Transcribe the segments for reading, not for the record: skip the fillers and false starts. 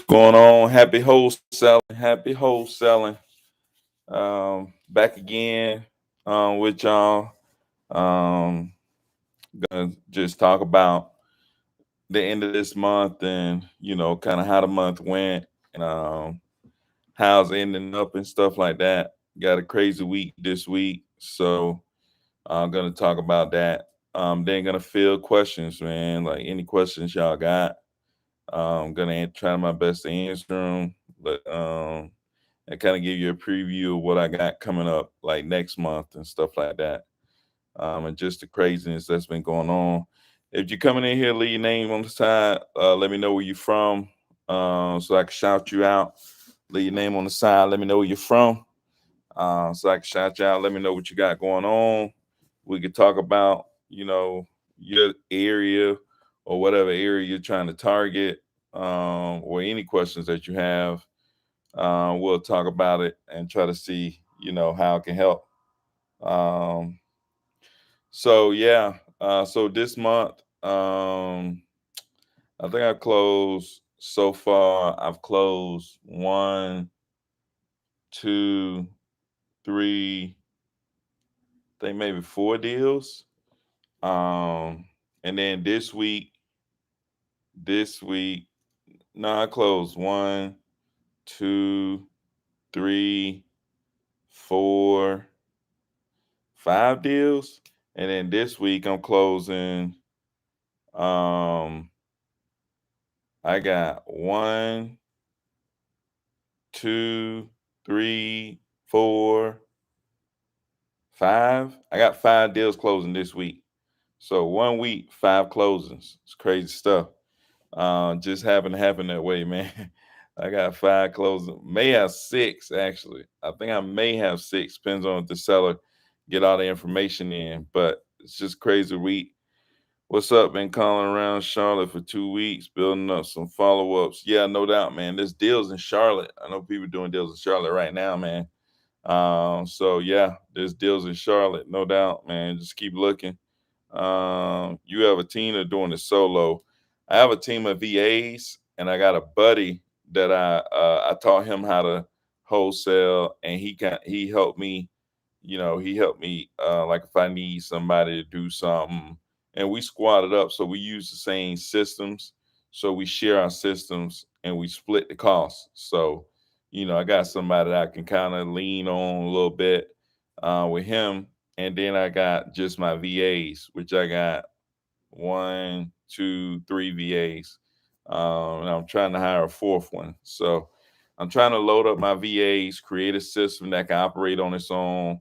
Going on? Happy wholesaling. Happy wholesaling. Back again with y'all. Um, gonna just talk about the end of this month and kind of how the month went and how's it ending up and stuff like that. Got a crazy week this week, so I'm gonna talk about that. Then gonna field questions, man. Like any questions y'all got. Gonna try my best to answer them, but and kind of give you a preview of what I got coming up like next month and stuff like that. And just the craziness that's been going on. If you're coming in here, leave your name on the side. Let me know where you're from, so I can shout you out. Leave your name on the side. Let me know where you're from, so I can shout you out. Let me know what you got going on. We could talk about your area or whatever area you're trying to target, or any questions that you have. We'll talk about it and try to see how it can help. Um, so yeah, so this month, I think I've closed so far. I've closed one, two, three, I think maybe four deals. And then this week, no, I closed one, two, three, four, five deals. And then this week I'm closing. Um, I got one, two, three, four, five. I got five deals closing this week. So 1 week, five closings. It's crazy stuff. Just happened to happen that way, man. I got five closing. May have six actually. I think I may have six. Depends on if the seller get all the information in. But it's just crazy week. What's up? Been calling around Charlotte for 2 weeks, building up some follow ups. Yeah, no doubt, man. There's deals in Charlotte. I know people doing deals in Charlotte right now, man. So yeah, there's deals in Charlotte, no doubt, man. Just keep looking. You have a team of doing it solo. I have a team of VAs, and I got a buddy that I taught him how to wholesale, and he helped me. He helped me, like if I need somebody to do something, and we squatted up, so we use the same systems, so we share our systems and we split the costs. So I got somebody that I can kind of lean on a little bit with him, and then I got just my VAs, which I got one, two, three VAs. And I'm trying to hire a fourth one. So I'm trying to load up my VAs, create a system that can operate on its own.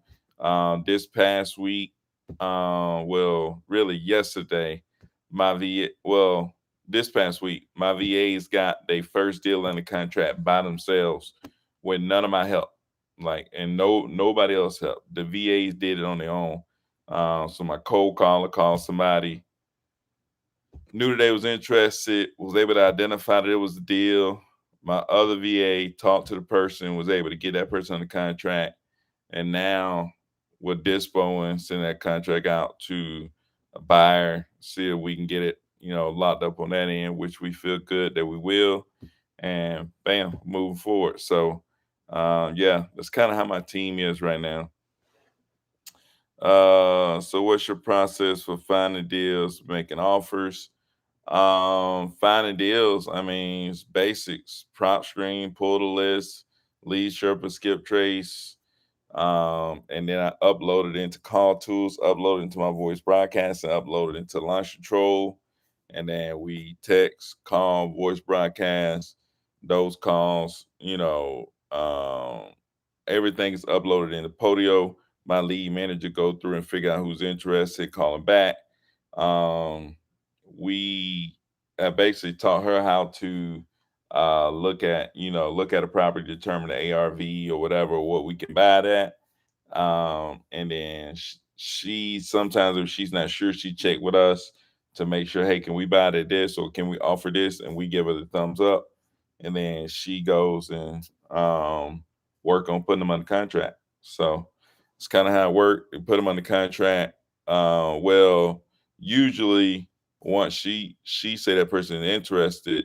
This past week, well, really yesterday, this past week, my VAs got their first deal in the contract by themselves with none of my help. Like, and nobody else helped. The VAs did it on their own. So my cold caller called somebody, knew that they was interested, was able to identify that it was a deal. My other VA talked to the person, was able to get that person on the contract, and now we're dispo and send that contract out to a buyer, see if we can get it, locked up on that end, which we feel good that we will, and bam, moving forward. So, yeah, that's kind of how my team is right now. So what's your process for finding deals, making offers? Finding deals, I mean, it's basics: prop screen, pull the list, lead sherpa, skip trace. And then I upload it into call tools, upload it into my voice broadcast, and upload it into launch control. And then we text, call, voice broadcast, those calls, everything is uploaded into Podio. My lead manager go through and figure out who's interested, call them back. Um, we have basically taught her how to look at a property, determine the ARV or whatever, what we can buy it at. And then she sometimes, if she's not sure, she check with us to make sure, hey, can we buy it at this or can we offer this? And we give her the thumbs up. And then she goes and work on putting them on the contract. So it's kind of how it worked. We put them on the contract. Well, usually once she say that person is interested,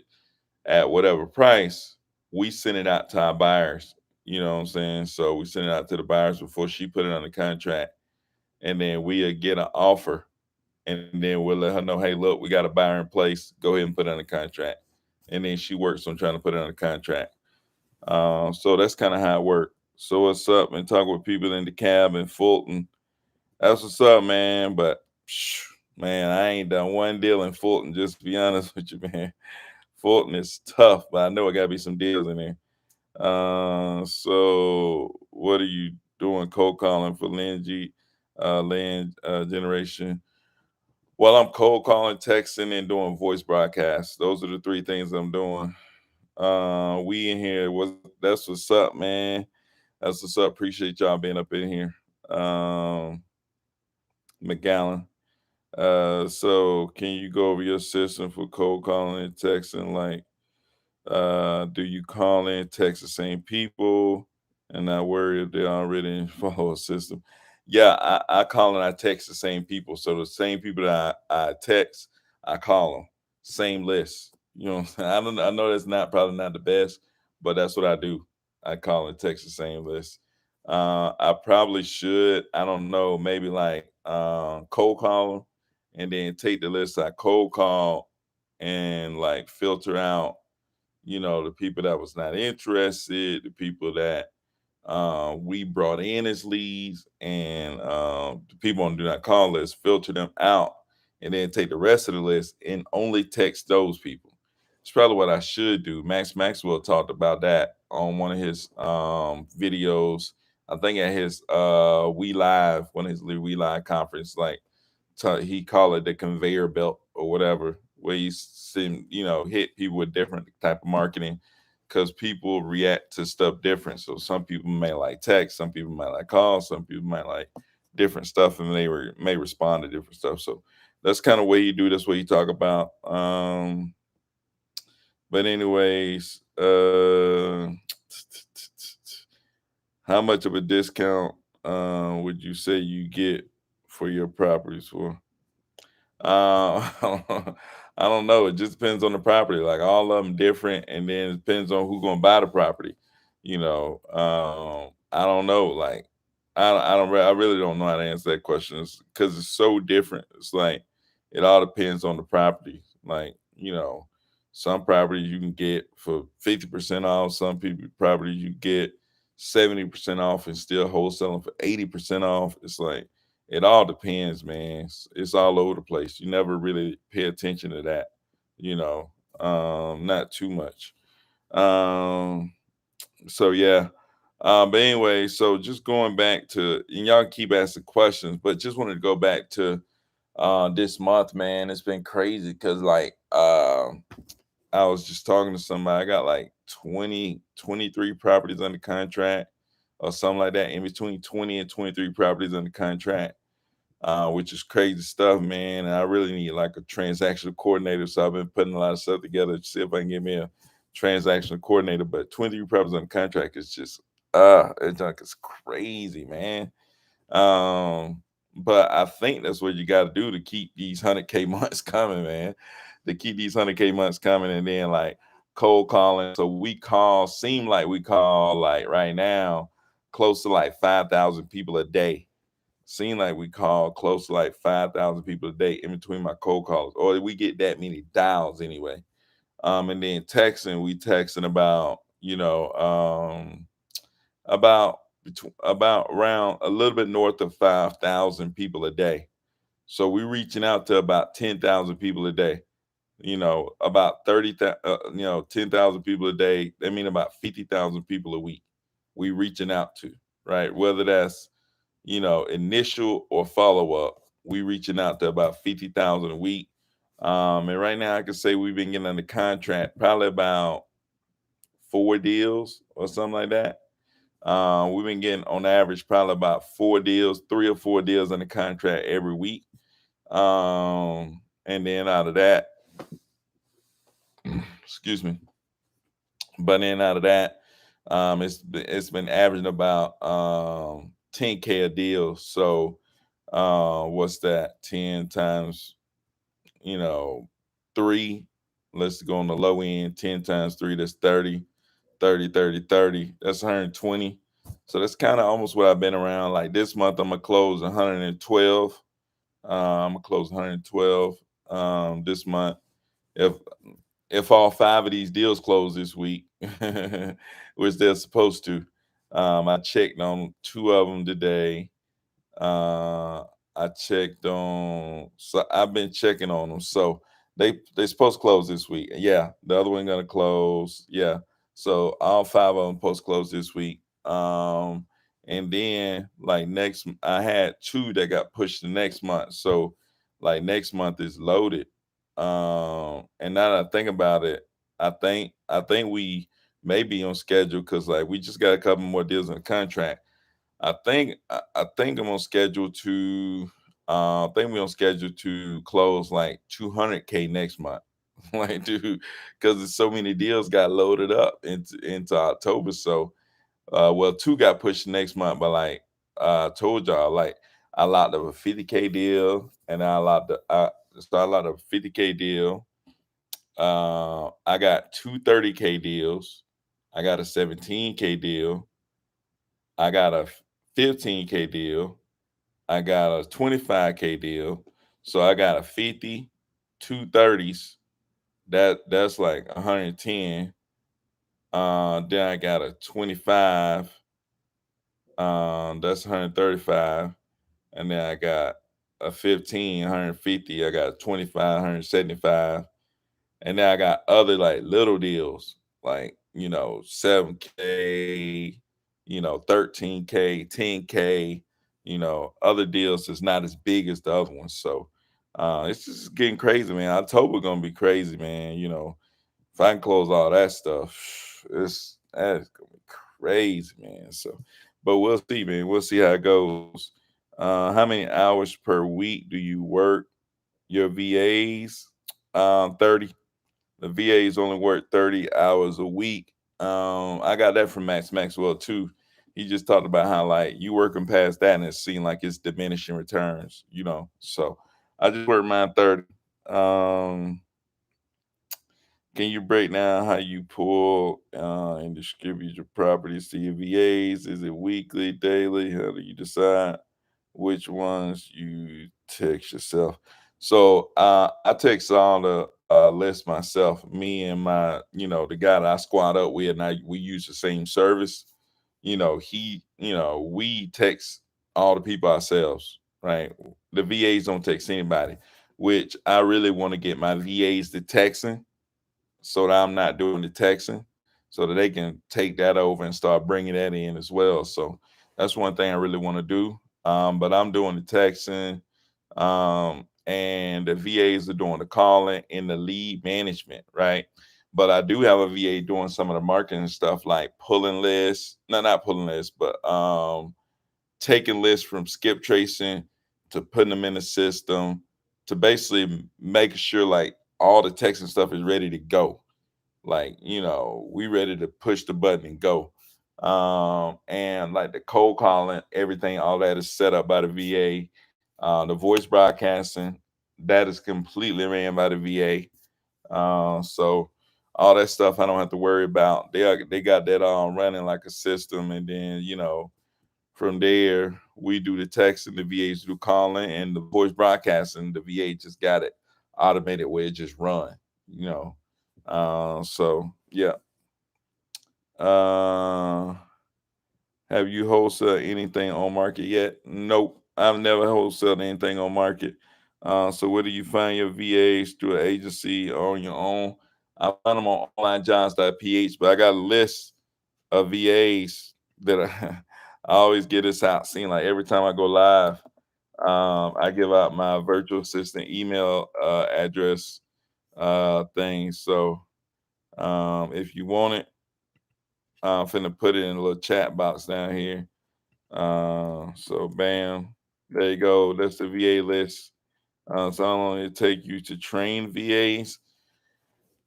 at whatever price, we send it out to our buyers. You know what I'm saying? So we send it out to the buyers before she put it on the contract, and then we'll get an offer, and then we'll let her know, hey, look, we got a buyer in place. Go ahead and put it on the contract, and then she works on trying to put it on the contract. So that's kind of how it works. So what's up? And talk with people in the cab in Fulton. That's what's up, man. But man, I ain't done one deal in Fulton. Just to be honest with you, man. Fulton is tough, but I know I gotta be some deals in there. So what are you doing? Cold calling for land generation. Well, I'm cold calling, texting, and doing voice broadcasts. Those are the three things I'm doing. We in here. That's what's up, man. That's what's up. Appreciate y'all being up in here. McGallen. So can you go over your system for cold calling and texting? Like, do you call in, text the same people, and not worry if they already follow a system? Yeah, I call and I text the same people. So the same people that I text, I call them. Same list. You know what I'm saying? I don't. I know that's not probably not the best, but that's what I do. I call and text the same list. I probably should. I don't know. Maybe like cold call them, and then take the list I cold call and like filter out, the people that was not interested, the people that we brought in as leads, and the people on do not call list, filter them out, and then take the rest of the list and only text those people. It's probably what I should do. Max Maxwell talked about that on one of his videos. I think at his We Live, one of his We Live conference, like he called it the conveyor belt or whatever, where you send, hit people with different type of marketing, because people react to stuff different. So some people may like text, some people might like calls, some people might like different stuff, and may respond to different stuff. So that's kind of way you do this, way you talk about. But anyways, how much of a discount would you say you get for your properties for? I don't know. It just depends on the property. Like all of them different, and then it depends on who's gonna buy the property. I don't know. Like I really don't know how to answer that question because it's so different. It's like it all depends on the property. Like some properties you can get for 50% off. Some people properties you get 70% off and still wholesaling for 80% off. It's like it all depends, man. It's all over the place. You never really pay attention to that, you know. Not too much. Um, so yeah. But anyway, so just going back to, and y'all keep asking questions, but just wanted to go back to this month, man. It's been crazy because like I was just talking to somebody. I got like 23 properties under contract or something like that, in between 20 and 23 properties under contract, which is crazy stuff, man. And I really need like a transactional coordinator. So I've been putting a lot of stuff together to see if I can get me a transactional coordinator. But 23 properties under contract is just, it's like it's crazy, man. Um, but I think that's what you got to do to keep these 100K months coming, man. To keep these 100K months coming, and then like cold calling. So seem like we call like right now close to like 5,000 people a day. Seem like we call close to like 5,000 people a day in between my cold calls, or we get that many dials anyway. And then texting, we texting about, about around a little bit north of 5,000 people a day. So we're reaching out to about 10,000 people a day. About 10,000 people a day. That mean about 50,000 people a week. We reaching out to, right? Whether that's initial or follow up, we reaching out to about 50,000 a week. And right now I can say we've been getting under contract probably about 4 deals or something like that. We've been getting on average probably about 4 deals, 3 or 4 deals under contract every week. And then out of that, excuse me, but then out of that, it's been averaging about 10K a deal. So what's that? 10 times, 3. Let's go on the low end. 10 times 3, that's 30, 30, 30, 30. That's 120. So that's kind of almost what I've been around. Like this month, I'm gonna close 112. I'm gonna close 112 this month. If if all five of these deals close this week, which they're supposed to, I checked on two of them today. Uh, I checked on. So I've been checking on them. So they supposed to close this week. Yeah, the other one gonna close. Yeah. So all five of them supposed to close this week. And then like I had two that got pushed to next month. So like next month is loaded. And now that I think about it, I think we may be on schedule because like we just got a couple more deals in the contract. I think I'm on schedule to I think we're on schedule to close like 200K next month. Like dude, because there's so many deals got loaded up into October. So well, two got pushed next month, but like I told y'all, like I locked up a 50K deal and I locked up a 50K deal. I got two 30K deals. I got a 17K deal. I got a 15K deal. I got a 25K deal. So I got a 50, two 30s. That's like 110. Then I got a 25. That's 135. And then I got a 15, 150. I got a 25, 175. And then I got other like little deals, like, 7K, 13K, 10K, other deals that's not as big as the other ones. So it's just getting crazy, man. October gonna be crazy, man. If I can close all that stuff, that's gonna be crazy, man. So but we'll see, man. We'll see how it goes. How many hours per week do you work your VAs? 30. The VAs only work 30 hours a week. I got that from Max Maxwell too. He just talked about how like you working past that and it seemed like it's diminishing returns. So I just work mine 30. Um, can you break down how you pull and distribute your properties to your VAs? Is it weekly, daily? How do you decide which ones you text yourself? So I text all the list myself. Me and the guy that I squad up with, and we use the same service. We text all the people ourselves, right? The VAs don't text anybody, which I really want to get my VAs to texting so that I'm not doing the texting, so that they can take that over and start bringing that in as well. So that's one thing I really want to do. But I'm doing the texting, and the VAs are doing the calling and the lead management, right? But I do have a VA doing some of the marketing stuff, like pulling lists, no, not pulling lists, but taking lists from skip tracing to putting them in the system to basically making sure like all the texting stuff is ready to go, like we ready to push the button and go. And like the cold calling, everything, all that is set up by the VA. The voice broadcasting, that is completely ran by the VA. So all that stuff I don't have to worry about. They got that all running like a system. And then from there we do the text and the VAs do calling, and the voice broadcasting, the VA just got it automated where it just run, you know. So yeah. Uh, have you wholesale anything on market yet? Nope. I've never wholesaled anything on market. So whether you find your VAs through an agency or on your own, I find them on onlinejobs.ph, but I got a list of VAs that I always get this out. Seeing like every time I go live, I give out my virtual assistant email address thing. So if you want it, I'm finna put it in a little chat box down here. So bam, there you go. That's the VA list. So how long it take you to train VAs?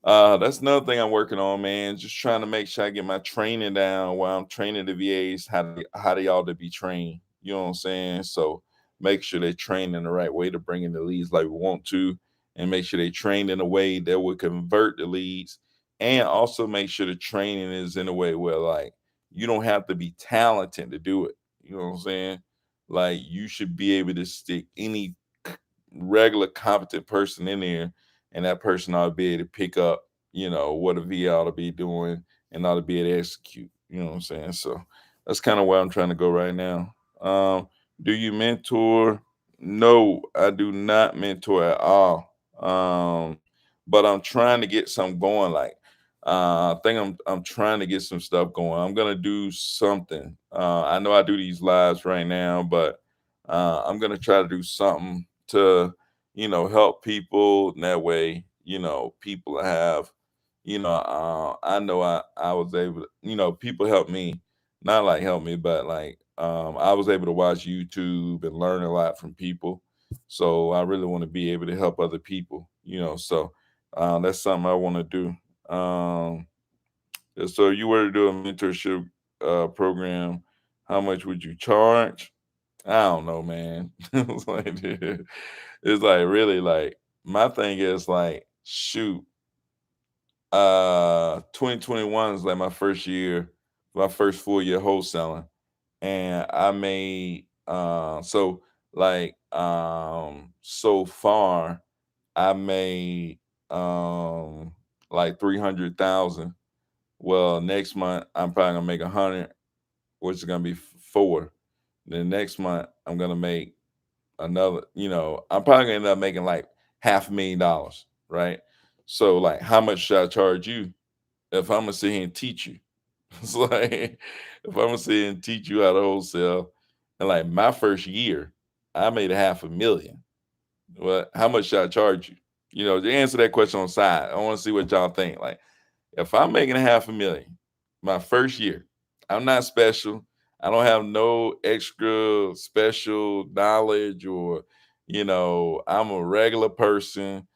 That's another thing I'm working on, man. Just trying to make sure I get my training down while I'm training the VAs, how they ought to be trained. You know what I'm saying? So make sure they're trained in the right way to bring in the leads like we want to. and make sure they train in a way that would convert the leads, and also make sure the training is in a way where like you don't have to be talented to do it. You know what I'm saying? Like you should be able to stick any regular competent person in there, and that person ought to be able to pick up, what a VA ought to be doing and ought to be able to execute. You know what I'm saying? So that's kind of where I'm trying to go right now. Do you mentor? No, I do not mentor at all. But I'm trying to get some going. Like, I think I'm trying to get some stuff going. I'm gonna do something. I know I do these lives right now, but I'm gonna try to do something to, help people. And that way, people have, I know I was able to, people help me, not like help me, but like I was able to watch YouTube and learn a lot from people. So I really want to be able to help other people, So that's something I want to do. So you were to do a mentorship program, how much would you charge? I don't know, man. It's like really like my thing is like shoot. 2021 is like my first year, my first full year wholesaling, and I made so far I made like 300,000. Well, next month I'm probably gonna make 100, which is gonna be four. Then next month I'm gonna make another, I'm probably gonna end up making like $500,000, right? So like how much should I charge you if I'm gonna sit here and teach you? It's like if I'm gonna sit here and teach you how to wholesale, and like my first year, I made a 500,000. Well, how much should I charge you? To answer that question on the side, I want to see what y'all think. Like, if I'm making a 500,000 my first year, I'm not special. I don't have no extra special knowledge, or, I'm a regular person.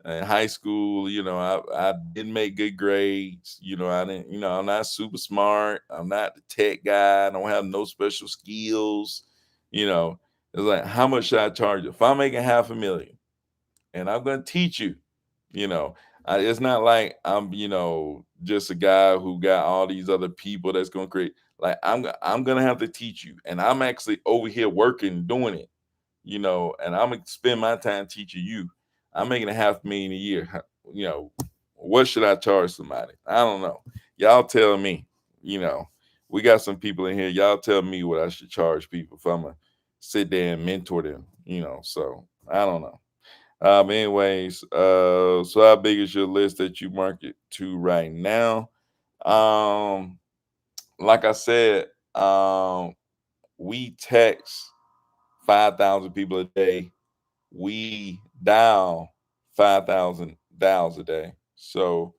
In high school, I didn't make good grades. I didn't, I'm not super smart. I'm not the tech guy. I don't have no special skills. You know, it's like, how much should I charge you? If I'm making 500,000 and I'm going to teach you, you know, it's not like I'm, just a guy who got all these other people that's going to create. Like I'm going to have to teach you, and I'm actually over here working, doing it, and I'm gonna spend my time teaching you. I'm making a 500,000 a year. You know, what should I charge somebody? I don't know. Y'all tell me. You know, we got some people in here. Y'all tell me what I should charge people if I'm gonna sit there and mentor them. So I don't know. Anyways, so how big is your list that you market to right now? Um, like I said, we text 5,000 people a day. We dial 5,000 dials a day. So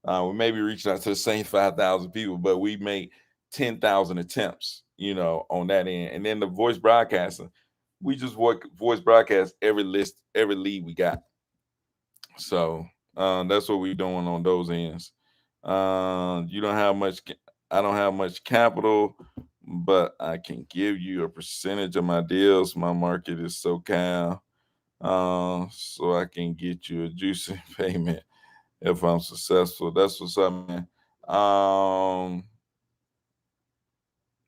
we may be reaching out to the same 5,000 people, but we make 10,000 attempts, on that end. And then the voice broadcasting, we just work voice broadcast every list, every lead we got. So that's what we're doing on those ends. You don't have much, I don't have much capital, but I can give you a percentage of my deals. My market is SoCal, so I can get you a juicy payment if I'm successful. That's what's up, man.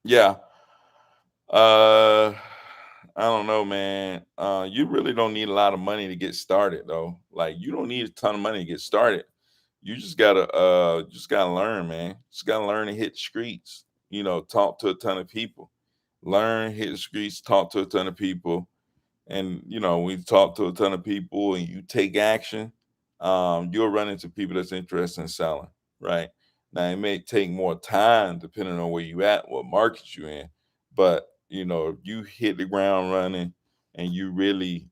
Yeah. Uh, I don't know, man. You really don't need a lot of money to get started, though. Like, you don't need a ton of money to get started. You just gotta learn, man. Just gotta learn to hit the streets. Talk to a ton of people. Learn, hit the streets, talk to a ton of people, and we've talked to a ton of people and you take action, you'll run into people that's interested in selling, right? Now it may take more time depending on where you at, what market you in, but if you hit the ground running and you really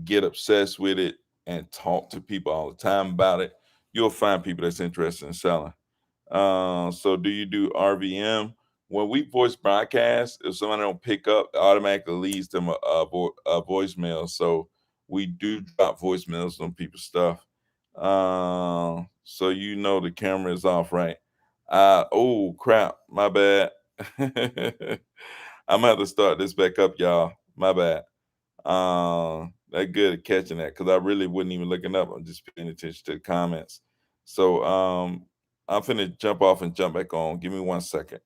get obsessed with it and talk to people all the time about it, you'll find people that's interested in selling. So do you do RVM? When we voice broadcast, if somebody don't pick up, it automatically leads them a voicemail. So we do drop voicemails on people's stuff. So the camera is off, right? Oh crap, my bad. I'm gonna have to start this back up, y'all. My bad. That good at catching that because I really wasn't even looking up. I'm just paying attention to the comments. So I'm finna jump off and jump back on. Give me 1 second.